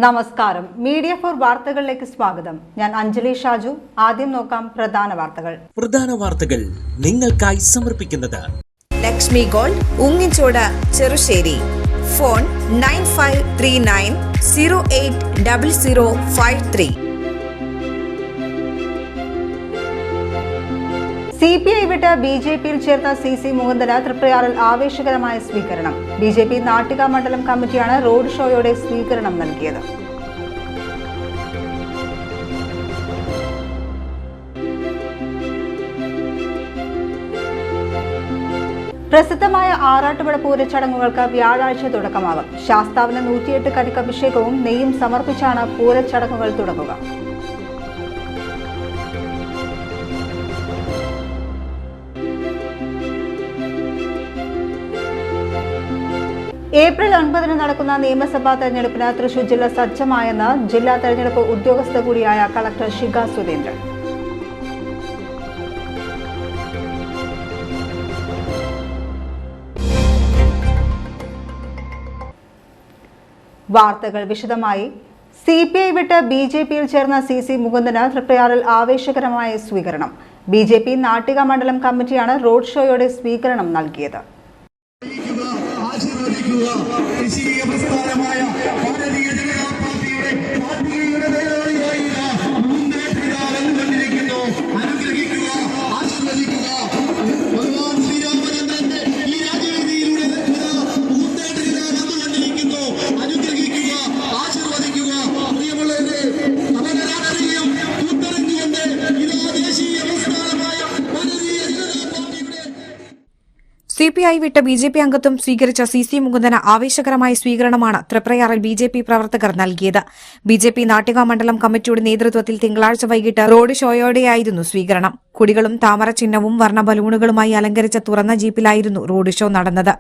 നമസ്കാരം. Media for വാർത്തകളിലേക്ക് സ്വാഗതം. ഞാൻ അഞ്ജലി ഷാജു. ആദ്യം നോക്കാം പ്രധാന വാർത്തകൾ നിങ്ങൾക്കായി സമർപ്പിക്കുന്നത് Lakshmi gold, Ungichod, Cherussery. Phone 9539080053. CPI വിട്ട് BJPയിൽ ചേർത്ത CC മുകുന്ദന് തൃപ്രയാറിൽ ആവേശകരമായ സ്വീകരണം. BJP നാട്ടിക മണ്ഡലം കമ്മിറ്റിയാണ് റോഡ് ഷോയോടെ സ്വീകരണം നൽകിയത്. പ്രസിദ്ധമായ ആറാട്ടുപുഴ പൂരച്ചടങ്ങുകൾക്ക് വ്യാഴാഴ്ച തുടക്കമാകും. ശാസ്താവിന് 108 കരിക്കഭിഷേകവും നെയ്യും സമർപ്പിച്ചാണ് പൂരച്ചടങ്ങുകൾ തുടങ്ങുക. ഏപ്രിൽ 9 നടക്കുന്ന നിയമസഭാ തെരഞ്ഞെടുപ്പിന് തൃശൂർ ജില്ല സജ്ജമായെന്ന് ജില്ലാ തെരഞ്ഞെടുപ്പ് ഉദ്യോഗസ്ഥ കൂടിയായ കളക്ടർ ശിഖ സുരേന്ദ്രൻ. വാർത്തകൾ വിശദമായി. CPI വിട്ട് BJPയിൽ ചേർന്ന CC മുകുന്ദന് തൃപ്രയാറിൽ ആവേശകരമായ സ്വീകരണം. BJP നാട്ടിക മണ്ഡലം കമ്മിറ്റിയാണ് റോഡ് ഷോയോടെ സ്വീകരണം നൽകിയത്. CPI വിട്ട് BJP അംഗത്വം സ്വീകരിച്ച CC മുകുന്ദന് ആവേശകരമായ സ്വീകരണമാണ് തൃപ്രയാറിൽ BJP പ്രവർത്തകർ നൽകിയത്. BJP നാട്ടിക മണ്ഡലം കമ്മിറ്റിയുടെ നേതൃത്വത്തിൽ തിങ്കളാഴ്ച വൈകിട്ട് റോഡ് ഷോയോടെയായിരുന്നു സ്വീകരണം. കുടികളും താമര ചിഹ്നവും വർണ്ണ ബലൂണുകളുമായി അലങ്കരിച്ച തുറന്ന ജീപ്പിലായിരുന്നു റോഡ് ഷോ നടന്നത്.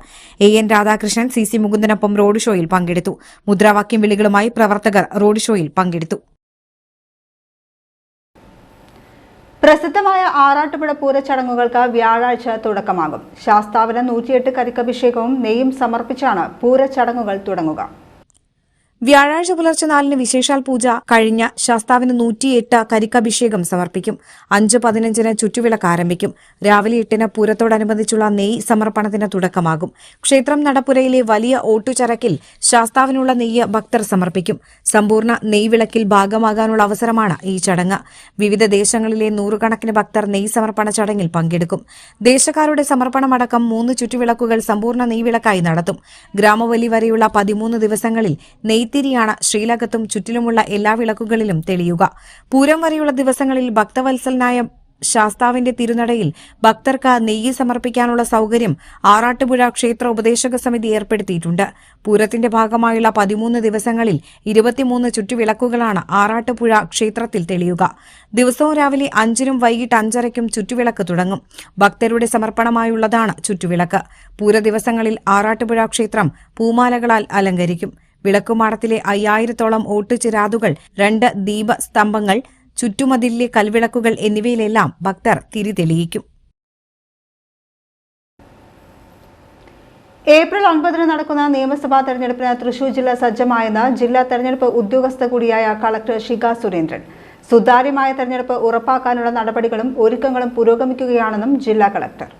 AN രാധാകൃഷ്ണൻ CC മുകുന്ദനൊപ്പം റോഡ് ഷോയിൽ പങ്കെടുത്തു. മുദ്രാവാക്യം വിളികളുമായി പ്രവർത്തകർ റോഡ് ഷോയിൽ പങ്കെടുത്തു. പ്രസിദ്ധമായ ആറാട്ടുപുഴ പൂരച്ചടങ്ങുകൾക്ക് വ്യാഴാഴ്ച തുടക്കമാകും. ശാസ്താവിന് 108 കരിക്കഭിഷേകവും നെയ്യും സമർപ്പിച്ചാണ് പൂരച്ചടങ്ങുകൾ തുടങ്ങുക. വ്യാഴാഴ്ച പുലർച്ചെ 4 വിശേഷാൽ പൂജ കഴിഞ്ഞ ശാസ്താവിന് 108 കരിക്കഭിഷേകം സമർപ്പിക്കും. 5:15 ചുറ്റുവിളക്ക് ആരംഭിക്കും. രാവിലെ 8 പൂരത്തോടനുബന്ധിച്ചുള്ള നെയ് സമർപ്പണത്തിന് തുടക്കമാകും. ക്ഷേത്രം നടപ്പുരയിലെ വലിയ ഓട്ടുചരക്കിൽ ശാസ്താവിനുള്ള നെയ്യ് ഭക്തർ സമർപ്പിക്കും. സമ്പൂർണ്ണ നെയ്വിളക്കിൽ ഭാഗമാകാനുള്ള അവസരമാണ് ഈ ചടങ്ങ്. വിവിധ ദേശങ്ങളിലെ നൂറുകണക്കിന് ഭക്തർ നെയ് സമർപ്പണ ചടങ്ങിൽ പങ്കെടുക്കും. ദേശക്കാരുടെ സമർപ്പണമടക്കം 3 ചുറ്റുവിളക്കുകൾ സമ്പൂർണ്ണ നെയ്വിളക്കായി നടത്തും. ഗ്രാമവലി വരെയുള്ള 13 ദിവസങ്ങളിൽ നെയ്ത്തിരിയാണ് ശ്രീലകത്തും ചുറ്റിലുമുള്ള എല്ലാ വിളക്കുകളിലും തെളിയുക. പൂരം വരെയുള്ള ദിവസങ്ങളിൽ ഭക്തവത്സലനായ ശാസ്താവിന്റെ തിരുനടയിൽ ഭക്തർക്ക് നെയ്യ് സമർപ്പിക്കാനുള്ള സൌകര്യം ആറാട്ടുപുഴ ക്ഷേത്ര ഉപദേശക സമിതി ഏർപ്പെടുത്തിയിട്ടുണ്ട്. പൂരത്തിന്റെ ഭാഗമായുള്ള 13 ദിവസങ്ങളിൽ 23 ചുറ്റുവിളക്കുകളാണ് ആറാട്ടുപുഴ ക്ഷേത്രത്തിൽ തെളിയുക. ദിവസവും രാവിലെ 5-നും വൈകിട്ട് 5:30-ക്കും ചുറ്റുവിളക്ക് തുടങ്ങും. ഭക്തരുടെ സമർപ്പണമായുള്ളതാണ് ചുറ്റുവിളക്ക്. പൂരദിവസങ്ങളിൽ ആറാട്ടുപുഴ ക്ഷേത്രം പൂമാലകളാൽ അലങ്കരിക്കും. വിളക്കുമാടത്തിലെ 5000-ഓളം ഓട്ടുചിരാതുകൾ, 2 ദീപസ്തംഭങ്ങൾ, ചുറ്റുമതിലിലെ കൽവിളക്കുകൾ എന്നിവയിലെല്ലാം ഭക്തർ തിരി തെളിയിക്കും. ഏപ്രിൽ 9 നടക്കുന്ന നിയമസഭാ തെരഞ്ഞെടുപ്പിന് തൃശൂർ ജില്ല സജ്ജമായെന്ന് ജില്ലാ തെരഞ്ഞെടുപ്പ് ഉദ്യോഗസ്ഥ കൂടിയായ കളക്ടർ ശിഖ സുരേന്ദ്രൻ. സുതാര്യമായ തെരഞ്ഞെടുപ്പ് ഉറപ്പാക്കാനുള്ള നടപടികളും ഒരുക്കങ്ങളും പുരോഗമിക്കുകയാണെന്നും ജില്ലാ കളക്ടർ.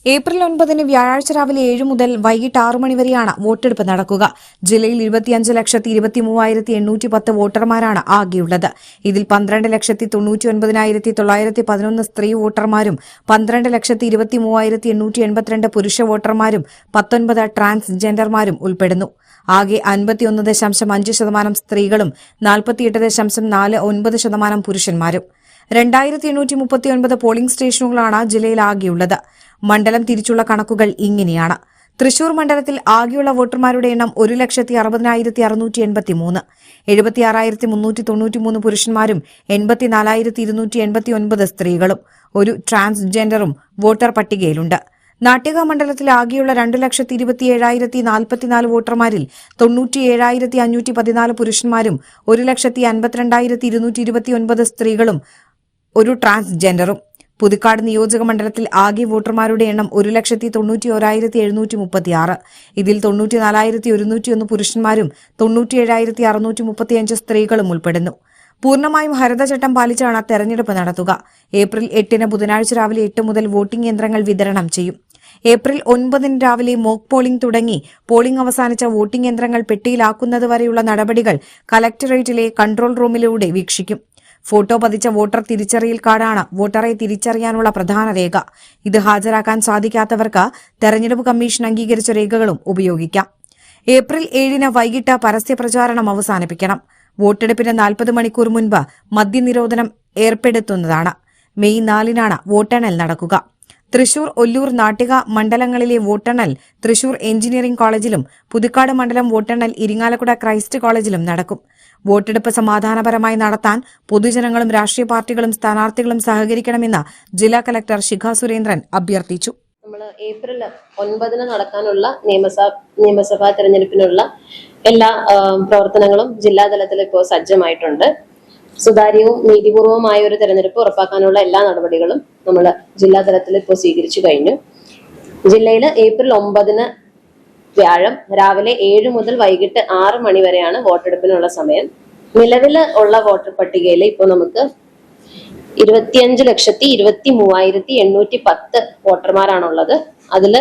ഏപ്രിൽ 9 വ്യാഴാഴ്ച രാവിലെ 7 മുതൽ വൈകിട്ട് 6 മണി വരെയാണ് വോട്ടെടുപ്പ് നടക്കുക. ജില്ലയിൽ 25,23,810 വോട്ടർമാരാണ് ആകെയുള്ളത്. ഇതിൽ 12,99,911 സ്ത്രീ വോട്ടർമാരും 12,23,882 പുരുഷ വോട്ടർമാരും 19 ട്രാൻസ്ജെൻഡർമാരും ഉൾപ്പെടുന്നു. ആകെ 51.5% സ്ത്രീകളും 48.49% പുരുഷന്മാരും. 2839 പോളിംഗ് സ്റ്റേഷനുകളാണ് ജില്ലയിൽ ആകെയുള്ളത്. മണ്ഡലം തിരിച്ചുള്ള കണക്കുകൾ ഇങ്ങനെയാണ്. തൃശൂർ മണ്ഡലത്തിൽ ആകെയുള്ള വോട്ടർമാരുടെ എണ്ണം 1,60,683. 76,393 പുരുഷന്മാരും 84,289 സ്ത്രീകളും 1 ട്രാൻസ്ജെൻഡറും വോട്ടർ പട്ടികയിലുണ്ട്. നാട്ടിക മണ്ഡലത്തിൽ ആകെയുള്ള 2,27,044 വോട്ടർമാരിൽ 97,514 പുരുഷന്മാരും 1,52,229 സ്ത്രീകളും 1 ട്രാൻസ്ജെൻഡറും പുതുക്കാട് നിയോജക മണ്ഡലത്തിൽ ആകെ വോട്ടർമാരുടെ എണ്ണം 1,91,736. ഇതിൽ 94,101 പുരുഷന്മാരും 97,635 സ്ത്രീകളും ഉൾപ്പെടുന്നു. പൂർണ്ണമായും ഹരിതചട്ടം പാലിച്ചാണ് തെരഞ്ഞെടുപ്പ് നടത്തുക. ഏപ്രിൽ 8 ബുധനാഴ്ച രാവിലെ 8 മുതൽ വോട്ടിംഗ് യന്ത്രങ്ങൾ വിതരണം ചെയ്യും. ഏപ്രിൽ 9 രാവിലെ മോക്ക് പോളിംഗ് തുടങ്ങി പോളിംഗ് അവസാനിച്ച വോട്ടിംഗ് യന്ത്രങ്ങൾ പെട്ടിയിലാക്കുന്നതുവരെയുള്ള നടപടികൾ കലക്ടറേറ്റിലെ കൺട്രോൾ റൂമിലൂടെ വീക്ഷിക്കും. ഫോട്ടോ പതിച്ച വോട്ടർ തിരിച്ചറിയൽ കാർഡാണ് വോട്ടറെ തിരിച്ചറിയാനുള്ള പ്രധാന രേഖ. ഇത് ഹാജരാക്കാൻ സാധിക്കാത്തവർക്ക് തെരഞ്ഞെടുപ്പ് കമ്മീഷൻ അംഗീകരിച്ച രേഖകളും ഉപയോഗിക്കാം. ഏപ്രിൽ 7 വൈകിട്ട് പരസ്യപ്രചാരണം അവസാനിപ്പിക്കണം. വോട്ടെടുപ്പിന് 40 മണിക്കൂർ മുൻപ് മദ്യനിരോധനം ഏർപ്പെടുത്തുന്നതാണ്. മെയ് 4 വോട്ടെണ്ണൽ നടക്കുക. തൃശൂർ, ഒല്ലൂർ, നാട്ടിക മണ്ഡലങ്ങളിലെ വോട്ടെണ്ണൽ തൃശൂർ എഞ്ചിനീയറിംഗ് കോളേജിലും പുതുക്കാട് മണ്ഡലം വോട്ടെണ്ണൽ ഇരിങ്ങാലക്കുട ക്രൈസ്റ്റ് കോളേജിലും നടക്കും. വോട്ടെടുപ്പ് സമാധാനപരമായി നടത്താൻ പൊതുജനങ്ങളും രാഷ്ട്രീയ പാർട്ടികളും സ്ഥാനാർത്ഥികളും സഹകരിക്കണമെന്ന് ജില്ലാ കലക്ടർ ശിഖ സുരേന്ദ്രൻ അഭ്യർത്ഥിച്ചു. നമ്മൾ ഏപ്രിൽ 9 നടക്കാനുള്ള നിയമസഭാ തെരഞ്ഞെടുപ്പിനുള്ള എല്ലാ പ്രവർത്തനങ്ങളും ജില്ലാതലത്തിൽ ഇപ്പോൾ സജ്ജമായിട്ടുണ്ട്. സുതാര്യവും നീതിപൂർവമായ ഒരു തെരഞ്ഞെടുപ്പ് ഉറപ്പാക്കാനുള്ള എല്ലാ നടപടികളും നമ്മൾ ജില്ലാതലത്തിൽ ഇപ്പോൾ സ്വീകരിച്ചു കഴിഞ്ഞു. ജില്ലയിൽ ഏപ്രിൽ 9 വ്യാഴം രാവിലെ 7 മുതൽ വൈകിട്ട് 6 മണി വരെയാണ് വോട്ടെടുപ്പിനുള്ള സമയം. നിലവിൽ ഉള്ള വോട്ടർ പട്ടികയിൽ ഇപ്പോൾ നമുക്ക് 25,23,810 വോട്ടർമാരാണുള്ളത്. അതിൽ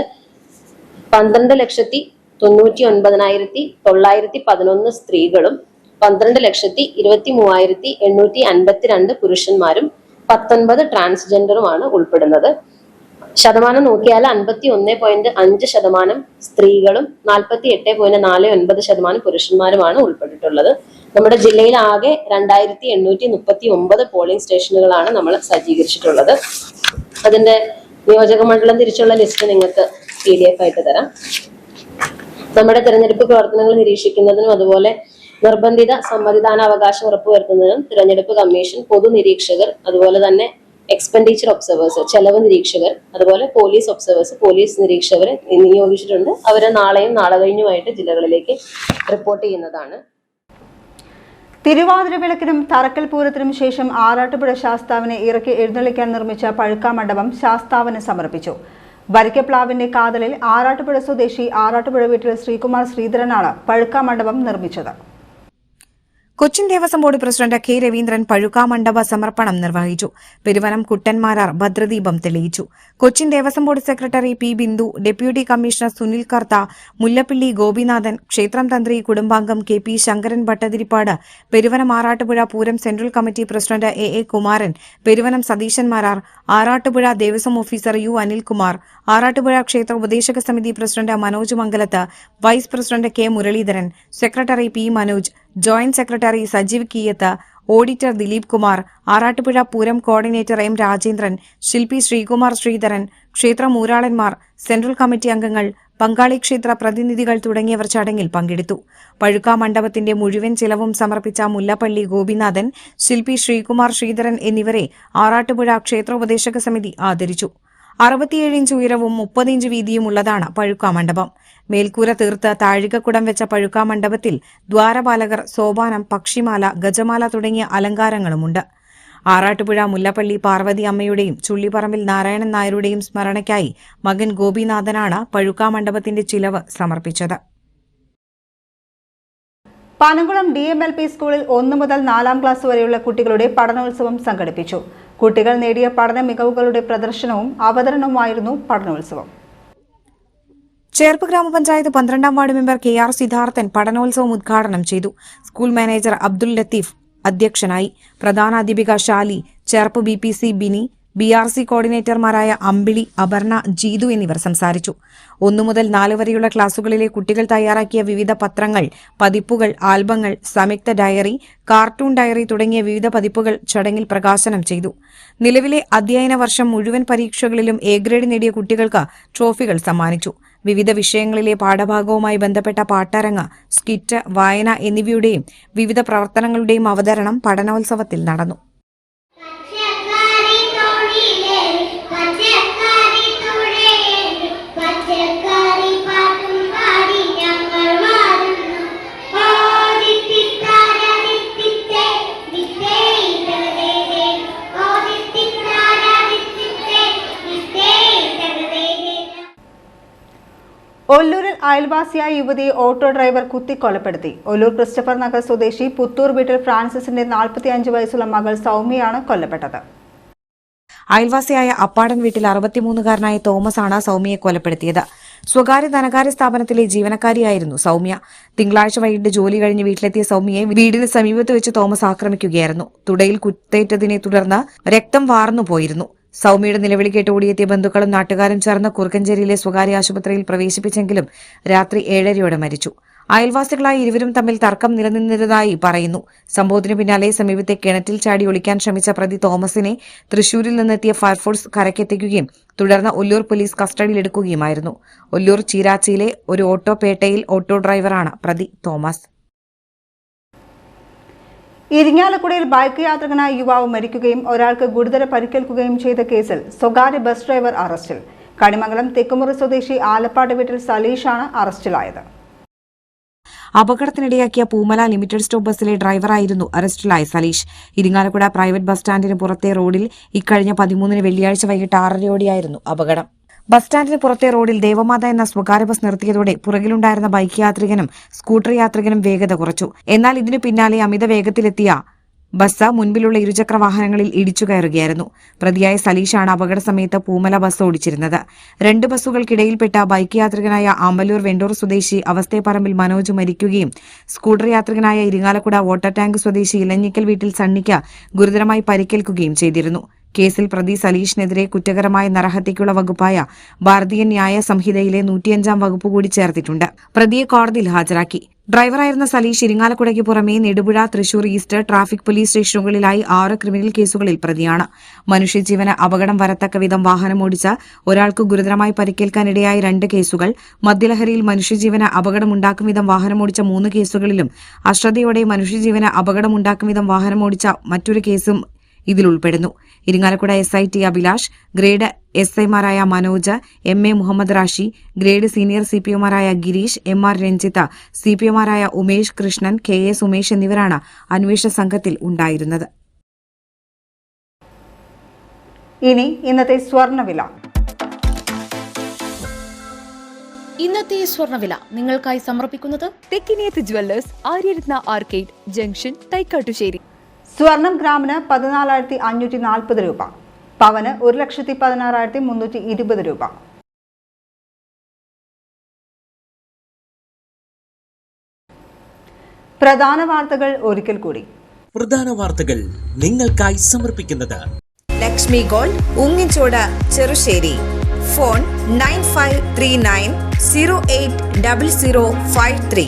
12,99,911 സ്ത്രീകളും 12,23,852 പുരുഷന്മാരും 19 ട്രാൻസ്ജെൻഡറുമാണ് ഉൾപ്പെടുന്നത്. ശതമാനം നോക്കിയാൽ 51.5% സ്ത്രീകളും 48.49% പുരുഷന്മാരുമാണ് ഉൾപ്പെട്ടിട്ടുള്ളത്. നമ്മുടെ ജില്ലയിൽ ആകെ 2,839 പോളിംഗ് സ്റ്റേഷനുകളാണ് നമ്മൾ സജ്ജീകരിച്ചിട്ടുള്ളത്. അതിന്റെ നിയോജക മണ്ഡലം തിരിച്ചുള്ള ലിസ്റ്റ് നിങ്ങൾക്ക് PDF ആയിട്ട് തരാം. നമ്മുടെ തെരഞ്ഞെടുപ്പ് പ്രവർത്തനങ്ങൾ നിരീക്ഷിക്കുന്നതിനും അതുപോലെ നിർബന്ധിത സമ്മതിദാനാവകാശം ഉറപ്പുവരുത്തുന്നതിനും തിരഞ്ഞെടുപ്പ് കമ്മീഷൻ, പൊതു നിരീക്ഷകർ, അതുപോലെ തന്നെ എക്സ്പെൻഡിച്ചർ ഒബ്സർവേഴ്സ്, ചെലവ് നിരീക്ഷകർ, അതുപോലെ പോലീസ് ഒബ്സർവേഴ്സ്, പോലീസ് നിരീക്ഷകരെ നിയോഗിച്ചിട്ടുണ്ട്. അവരെ നാളെയും നാളെ കഴിഞ്ഞുമായിട്ട് ജില്ലകളിലേക്ക് റിപ്പോർട്ട് ചെയ്യുന്നതാണ്. തിരുവാതിര വിളക്കിനും തറക്കൽ പൂരത്തിനും ശേഷം ആറാട്ടുപുഴ ശാസ്താവിനെ ഇറക്കി എഴുന്നള്ളിക്കാൻ നിർമ്മിച്ച പഴുക്കാ മണ്ഡപം ശാസ്താവിന് സമർപ്പിച്ചു. വരിക്കപ്ലാവിന്റെ കാതലിൽ ആറാട്ടുപുഴ സ്വദേശി ആറാട്ടുപുഴ വീട്ടിൽ ശ്രീകുമാർ ശ്രീധരനാണ് പഴുക്കാ മണ്ഡപം നിർമ്മിച്ചത്. Cochin Devaswom board president K Raveendran പഴുക്കാ മണ്ഡപ സമർപ്പണം നിർവഹിച്ചു. പെരുവനം കുട്ടന്മാരാർ ഭദ്രദീപം തെളിയിച്ചു. Cochin Devaswom board secretary P Bindu, deputy commissioner Sunil Kartha, Mullappally Gopinathan, ക്ഷേത്രം തന്ത്രി കുടുംബാംഗം K P Sankaran Bhattathiripad, Peruvanam Arattupuzha Pooram central committee president A Kumaran, Peruvanam Satheesan Marar, Arattupuzha Devaswom officer U Anilkumar, Arattupuzha ക്ഷേത്ര ഉപദേശക സമിതി president Manoj Mangalath, vice president K Muraleedharan, secretary P Manoj, joint secretary Sajeev കീയത്ത്, auditor Dilip Kumar, Arattupuzha Pooram coordinator M Rajendran, ശില്പി ശ്രീകുമാർ ശ്രീധരൻ, ക്ഷേത്ര മൂരാളന്മാർ, സെൻട്രൽ കമ്മിറ്റി അംഗങ്ങൾ, പങ്കാളി ക്ഷേത്ര പ്രതിനിധികൾ തുടങ്ങിയവർ ചടങ്ങിൽ പങ്കെടുത്തു. പഴുക്കാ മണ്ഡപത്തിന്റെ മുഴുവൻ ചിലവും സമർപ്പിച്ച മുല്ലപ്പള്ളി ഗോപിനാഥൻ, ശില്പി ശ്രീകുമാർ ശ്രീധരൻ എന്നിവരെ ആറാട്ടുപുഴ ക്ഷേത്രോപദേശക സമിതി ആദരിച്ചു. 67 ഇഞ്ച് ഉയരവും 30 ഇഞ്ച് വീതിയും ഉള്ളതാണ് പഴുക്കാ മണ്ഡപം. മേൽക്കൂര തീർത്ത് താഴികക്കുടം വെച്ച പഴുക്കാ മണ്ഡപത്തിൽ ദ്വാരപാലകർ, സോപാനം, പക്ഷിമാല, ഗജമാല തുടങ്ങിയ അലങ്കാരങ്ങളുമുണ്ട്. ആറാട്ടുപുഴ മുല്ലപ്പള്ളി പാർവതി അമ്മയുടെയും ചുള്ളിപ്പറമ്പിൽ നാരായണൻ നായരുടെയും സ്മരണയ്ക്കായി മകൻ ഗോപിനാഥനാണ് പഴുക്കാ മണ്ഡപത്തിന്റെ ചിലവ് സമർപ്പിച്ചത്. പനംകുളം DMLP സ്കൂളിൽ 1 മുതൽ 4ാം ക്ലാസ് വരെയുള്ള കുട്ടികളുടെ പഠനോത്സവം സംഘടിപ്പിച്ചു. കുട്ടികൾ നേടിയ പഠന മികവുകളുടെ പ്രദർശനവും അവതരണവുമായിരുന്നു പഠനോത്സവം. ചേർപ്പ് ഗ്രാമപഞ്ചായത്ത് 12ാം വാർഡ് മെമ്പർ KR സിദ്ധാർത്ഥൻ പഠനോത്സവം ഉദ്ഘാടനം ചെയ്തു. സ്കൂൾ മാനേജർ അബ്ദുൽ ലത്തീഫ് അധ്യക്ഷനായി. പ്രധാനാധ്യാപിക ഷാലി, ചേർപ്പ് BPC ബിനി, BRC കോർഡിനേറ്റർമാരായ അമ്പിളി, അപർണ, ജീതു എന്നിവർ സംസാരിച്ചു. 1 മുതൽ 4 വരെയുള്ള ക്ലാസുകളിലെ കുട്ടികൾ തയ്യാറാക്കിയ വിവിധ പത്രങ്ങൾ, പതിപ്പുകൾ, ആൽബങ്ങൾ, സംയുക്ത ഡയറി, കാർട്ടൂൺ ഡയറി തുടങ്ങിയ വിവിധ പതിപ്പുകൾ ചടങ്ങിൽ പ്രകാശനം ചെയ്തു. നിലവിലെ അധ്യയന വർഷം മുഴുവൻ പരീക്ഷകളിലും A ഗ്രേഡ് നേടിയ കുട്ടികൾക്ക് ട്രോഫികൾ സമ്മാനിച്ചു. വിവിധ വിഷയങ്ങളിലെ പാഠഭാഗവുമായി ബന്ധപ്പെട്ട പാട്ടരങ്ങ്, സ്കിറ്റ്, വായന എന്നിവയുടെയും വിവിധ പ്രവർത്തനങ്ങളുടെയും അവതരണം പഠനോത്സവത്തിൽ നടന്നു. ഒല്ലൂരിൽ അയൽവാസിയായ യുവതിയെ ഓട്ടോ ഡ്രൈവർ കുത്തിക്കൊലപ്പെടുത്തി. ഒല്ലൂർ ക്രിസ്റ്റഫർ നഗർ സ്വദേശി പുത്തൂർ വീട്ടിൽ ഫ്രാൻസിസിന്റെ 45 വയസ്സുള്ള മകൾ സൗമ്യയാണ് കൊല്ലപ്പെട്ടത്. അയൽവാസിയായ അപ്പാടൻ വീട്ടിൽ 63-കാരനായ തോമസ് ആണ് സൗമ്യയെ കൊലപ്പെടുത്തിയത്. സ്വകാര്യ ധനകാര്യ സ്ഥാപനത്തിലെ ജീവനക്കാരിയായിരുന്നു സൗമ്യ. തിങ്കളാഴ്ച വൈകിട്ട് ജോലി കഴിഞ്ഞ് വീട്ടിലെത്തിയ സൗമ്യയെ വീടിന് സമീപത്ത് വെച്ച് തോമസ് ആക്രമിക്കുകയായിരുന്നു. തുടയിൽ കുത്തേറ്റതിനെ തുടർന്ന് രക്തം വാർന്നുപോയിരുന്നു. സൗമ്യയുടെ നിലവിളി കേട്ട് ഓടിയെത്തിയ ബന്ധുക്കളും നാട്ടുകാരും ചേർന്ന് കുറുക്കഞ്ചേരിയിലെ സ്വകാര്യ ആശുപത്രിയിൽ പ്രവേശിപ്പിച്ചെങ്കിലും രാത്രി 7:30 മരിച്ചു. അയൽവാസികളായ ഇരുവരും തമ്മിൽ തർക്കം നിലനിന്നിരുന്നതായി പറയുന്നു. സംഭവത്തിനു പിന്നാലെ സമീപത്തെ കിണറ്റിൽ ചാടി ഒളിക്കാൻ ശ്രമിച്ച പ്രതി തോമസിനെ തൃശൂരിൽ നിന്നെത്തിയ ഫയർഫോഴ്സ് കരക്കെത്തിക്കുകയും തുടർന്ന് ഒല്ലൂർ പോലീസ് കസ്റ്റഡിയിലെടുക്കുകയുമായിരുന്നു. ഒല്ലൂർ ചീരാച്ചിയിലെ ഒരു ഓട്ടോപേട്ടയിൽ ഓട്ടോ ഡ്രൈവറാണ് പ്രതി തോമസ്. ഇരിങ്ങാലക്കുടയിൽ ബൈക്ക് യാത്രികനായ യുവാവ് മരിക്കുകയും ഒരാൾക്ക് ഗുരുതര പരിക്കേൽക്കുകയും ചെയ്ത കേസിൽ സ്വകാര്യ ബസ് ഡ്രൈവർ അറസ്റ്റിൽ. കണിമംഗലം തെക്കുമുറി സ്വദേശി ആലപ്പാട് വീട്ടിൽ സലീഷാണ് അറസ്റ്റിലായത്. അപകടത്തിനിടയാക്കിയ പൂമല ലിമിറ്റഡ് സ്റ്റോപ്പ് ബസ്സിലെ ഡ്രൈവറായിരുന്നു അറസ്റ്റിലായ സലീഷ്. ഇരിങ്ങാലക്കുട പ്രൈവറ്റ് ബസ് സ്റ്റാൻഡിന് പുറത്തെ റോഡിൽ ഇക്കഴിഞ്ഞ 13 വെള്ളിയാഴ്ച വൈകിട്ട് 6:30 അപകടം. ബസ് സ്റ്റാൻഡിന് പുറത്തെ റോഡിൽ ദേവമാത എന്ന സ്വകാര്യ ബസ് നിർത്തിയതോടെ പുറകിലുണ്ടായിരുന്ന ബൈക്ക് യാത്രികനും സ്കൂട്ടർ യാത്രികനും വേഗത കുറച്ചു. എന്നാൽ ഇതിനു പിന്നാലെ അമിത വേഗത്തിലെത്തിയ ബസ് മുൻപിലുള്ള ഇരുചക്ര വാഹനങ്ങളിൽ ഇടിച്ചു കയറുകയായിരുന്നു. പ്രതിയായ സലീഷാണ് അപകട സമയത്ത് പൂമല ബസ് ഓടിച്ചിരുന്നത്. 2 ബസ്സുകൾക്കിടയിൽപ്പെട്ട ബൈക്ക് യാത്രികനായ ആമ്പല്ലൂർ വെണ്ടൂർ സ്വദേശി അവസ്ഥേപ്പറമ്പിൽ മനോജ് മരിക്കുകയും സ്കൂട്ടർ യാത്രികനായ ഇരിങ്ങാലക്കുട വാട്ടർ ടാങ്ക് സ്വദേശി ഇലഞ്ഞിക്കൽ വീട്ടിൽ സണ്ണിക്ക് ഗുരുതരമായി പരിക്കേൽക്കുകയും ചെയ്തിരുന്നു. കേസിൽ പ്രതി സലീഷിനെതിരെ കുറ്റകരമായ നരഹത്യയ്ക്കുള്ള വകുപ്പായ ഭാരതീയ ന്യായ സംഹിതയിലെ 105-ാം വകുപ്പ് കൂടി ചേർത്തിട്ടുണ്ട്. പ്രതിയെ കോടതിയിൽ ഹാജരാക്കി. ഡ്രൈവറായിരുന്ന സലീഷ് ഇരിങ്ങാലക്കുടയ്ക്ക് പുറമെ Nedupuzha, Thrissur east traffic police സ്റ്റേഷനുകളിലായി 6 ക്രിമിനൽ കേസുകളിൽ പ്രതിയാണ്. മനുഷ്യജീവന് അപകടം വരത്തക്ക വിധം വാഹനമോടിച്ച ഒരാൾക്ക് ഗുരുതരമായി പരിക്കേൽക്കാനിടയായ 2 കേസുകൾ, മദ്യലഹരിയിൽ മനുഷ്യജീവന് അപകടമുണ്ടാക്കും വിധം വാഹനമോടിച്ച 3 കേസുകളിലും അശ്രദ്ധയോടെ മനുഷ്യജീവന് അപകടമുണ്ടാക്കും വിധം വാഹനമോടിച്ച മറ്റൊരു കേസും ഇതിൽ ഉൾപ്പെടുന്നു. Irinjalakuda SI T Abhilash, grade SIമാരായ Manoj, MA Muhammad Rashi, grade senior CPOമാരായ ഗിരീഷ്, MR രഞ്ജിത്ത, CPOമാരായ ഉമേഷ് കൃഷ്ണൻ, KS ഉമേഷ് എന്നിവരാണ് അന്വേഷണ സംഘത്തിൽ ഉണ്ടായിരുന്നത്. ഇനി ഇന്നത്തെ സ്വർണ്ണവില. ഇന്നത്തെ സ്വർണ്ണവില നിങ്ങൾക്കായി സമർപ്പിക്കുന്നത് Thekkiniyath jewellers, Aryaratna arcade junction, Thaikkattussery. സ്വർണം ഗ്രാമിന് 14,540 രൂപ, പവന് 1,16,320 രൂപ. പ്രധാന വാർത്തകൾ ഒരിക്കൽ കൂടി. പ്രധാന വാർത്തകൾ നിങ്ങൾക്കായി സമർപ്പിക്കുന്നത് Lakshmi gold, Ungichod, Cherussery. Phone 9539080053.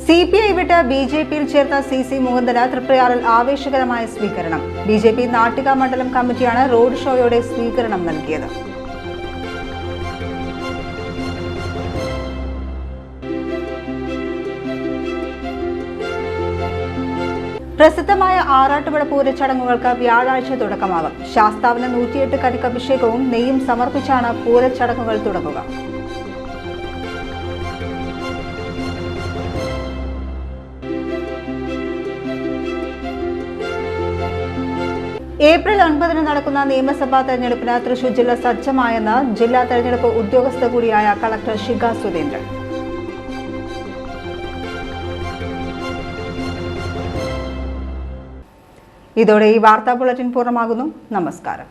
CPI വിട്ട് BJPയിൽ ചേർത്ത CC മുകുന്ദന് തൃപ്രയാറിൽ ആവേശകരമായ സ്വീകരണം. BJP നാട്ടിക മണ്ഡലം കമ്മിറ്റിയാണ് റോഡ് ഷോയോടെ സ്വീകരണം നൽകിയത്. പ്രസിദ്ധമായ ആറാട്ടുപുഴ പൂരച്ചടങ്ങുകൾക്ക് വ്യാഴാഴ്ച തുടക്കമാകും. ശാസ്താവിന് 108 കരിക്കഭിഷേകവും നെയ്യും സമർപ്പിച്ചാണ് പൂരച്ചടങ്ങുകൾ തുടങ്ങുക. ഏപ്രിൽ 9 നടക്കുന്ന നിയമസഭാ തെരഞ്ഞെടുപ്പിന് തൃശൂർ ജില്ല സജ്ജമായെന്ന് ജില്ലാ തെരഞ്ഞെടുപ്പ് ഉദ്യോഗസ്ഥ കൂടിയായ കളക്ടർ ഷിഗ സുരേന്ദ്രൻ. ഇതോടെ ഈ വാർത്താ ബുള്ളറ്റിൻ പൂർണ്ണമാകുന്നു. നമസ്കാരം.